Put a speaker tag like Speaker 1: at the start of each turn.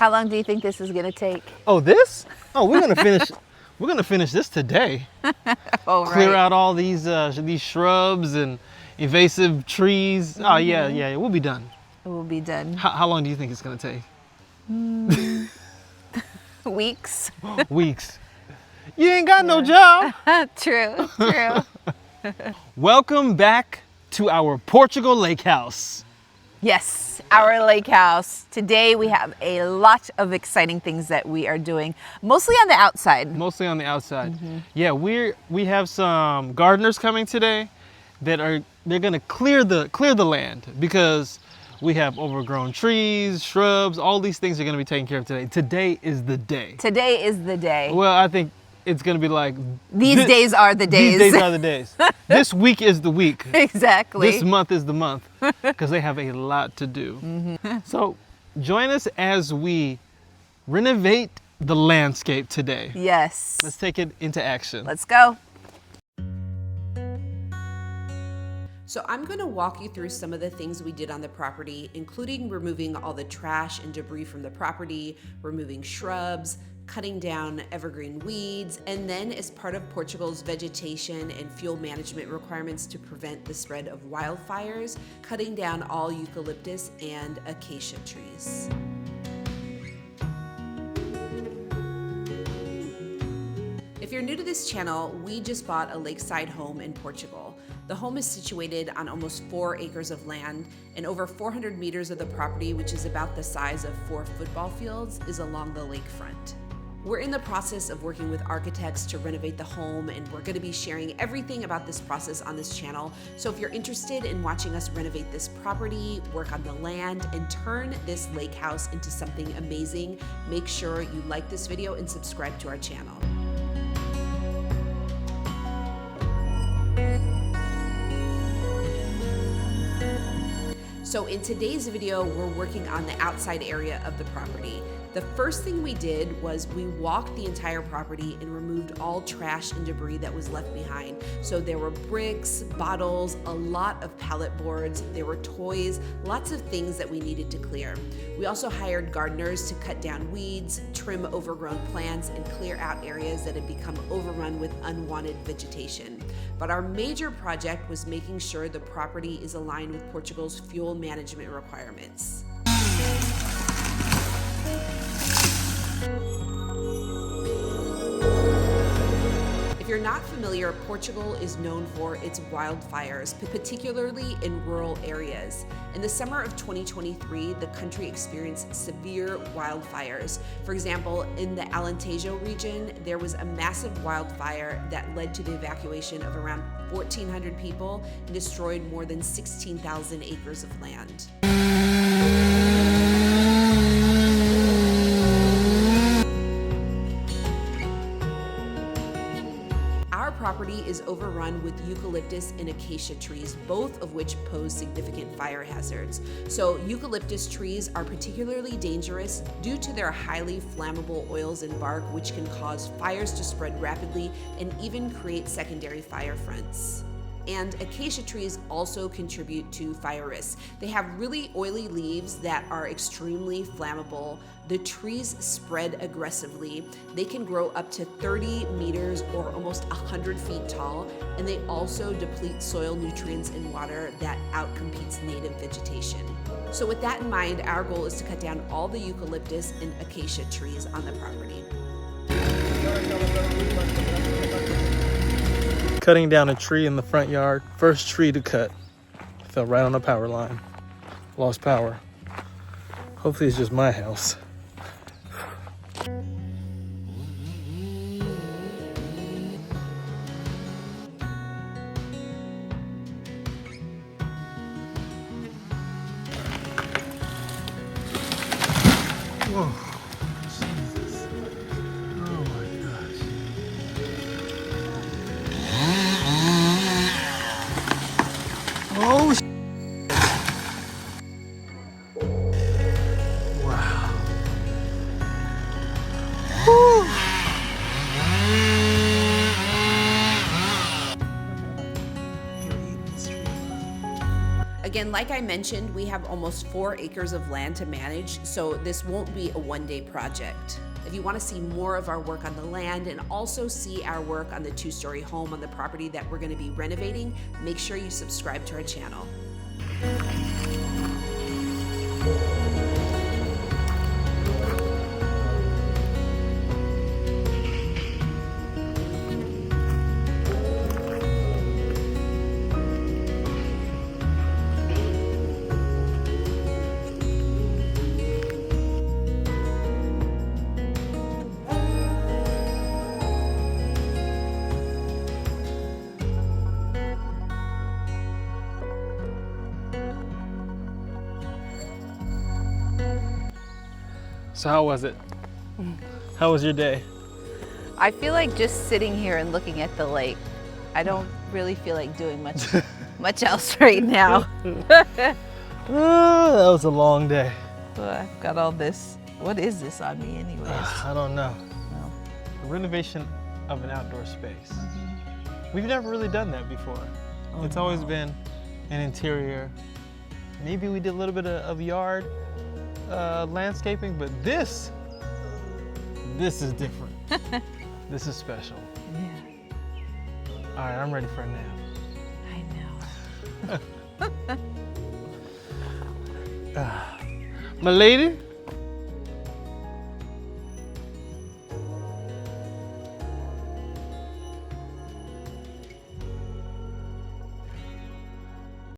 Speaker 1: How long do you think this is gonna take?
Speaker 2: Oh, this? Oh, we're gonna finish. We're gonna finish this today.
Speaker 1: Oh,
Speaker 2: Clear
Speaker 1: right.
Speaker 2: out all these shrubs and invasive trees. Oh yeah, we'll be done.
Speaker 1: It will be done.
Speaker 2: How long do you think it's gonna take?
Speaker 1: Weeks.
Speaker 2: Weeks. You ain't got no job.
Speaker 1: True.
Speaker 2: Welcome back to our Portugal lake house.
Speaker 1: Yes, our lake house. Today we have a lot of exciting things that we are doing, mostly on the outside.
Speaker 2: Mostly on the outside. Yeah, we have some gardeners coming today they're gonna clear the land because we have overgrown trees, shrubs, all these things are gonna be taken care of today. Today is the day.
Speaker 1: Today is the day.
Speaker 2: Well, I think it's gonna be like
Speaker 1: These days are the days.
Speaker 2: These days are the days. This week is the week.
Speaker 1: Exactly.
Speaker 2: This month is the month because they have a lot to do. So join us as we renovate the landscape today.
Speaker 1: Yes.
Speaker 2: Let's take it into action.
Speaker 1: Let's go.
Speaker 3: So I'm going to walk you through some of the things we did on the property, including removing all the trash and debris from the property, removing shrubs, cutting down evergreen weeds, and then as part of Portugal's vegetation and fuel management requirements to prevent the spread of wildfires, cutting down all eucalyptus and acacia trees. If you're new to this channel, we just bought a lakeside home in Portugal. The home is situated on almost 4 acres of land, and over 400 meters of the property, which is about the size of 4 football fields, is along the lakefront. We're in the process of working with architects to renovate the home, and we're going to be sharing everything about this process on this channel. So if you're interested in watching us renovate this property, work on the land, and turn this lake house into something amazing, make sure you like this video and subscribe to our channel. So in today's video, we're working on the outside area of the property. The first thing we did was we walked the entire property and removed all trash and debris that was left behind. So there were bricks, bottles, a lot of pallet boards, there were toys, lots of things that we needed to clear. We also hired gardeners to cut down weeds, trim overgrown plants, and clear out areas that had become overrun with unwanted vegetation. But our major project was making sure the property is aligned with Portugal's fuel management requirements. If you're not familiar, Portugal is known for its wildfires, particularly in rural areas. In the summer of 2023, the country experienced severe wildfires. For example, in the Alentejo region, there was a massive wildfire that led to the evacuation of around 1,400 people and destroyed more than 16,000 acres of land. Our property is overrun with eucalyptus and acacia trees, both of which pose significant fire hazards. So eucalyptus trees are particularly dangerous due to their highly flammable oils and bark, which can cause fires to spread rapidly and even create secondary fire fronts. And acacia trees also contribute to fire risks. They have really oily leaves that are extremely flammable. The trees spread aggressively. They can grow up to 30 meters or almost 100 feet tall, and they also deplete soil nutrients and water that outcompetes native vegetation. So with that in mind, our goal is to cut down all the eucalyptus and acacia trees on the property.
Speaker 2: Cutting down a tree in the front yard. First tree to cut. Fell right on the power line. Lost power. Hopefully it's just my house. Whoa. Jesus. Oh my gosh. Oh, wow. Whew.
Speaker 3: Again, like I mentioned, we have almost 4 acres of land to manage, so this won't be a one-day project. If you want to see more of our work on the land and also see our work on the 2-story home on the property that we're going to be renovating, make sure you subscribe to our channel.
Speaker 2: So how was it? How was your day?
Speaker 1: I feel like just sitting here and looking at the lake. I don't really feel like doing much else right now.
Speaker 2: That was a long day.
Speaker 1: I've got all this. What is this on me anyways?
Speaker 2: I don't know.
Speaker 1: No.
Speaker 2: A renovation of an outdoor space. We've never really done that before. It's always been an interior. Maybe we did a little bit of yard landscaping, but this is different. This is special.
Speaker 1: Yeah.
Speaker 2: All right, I'm ready for a nap.
Speaker 1: I know.
Speaker 2: My lady,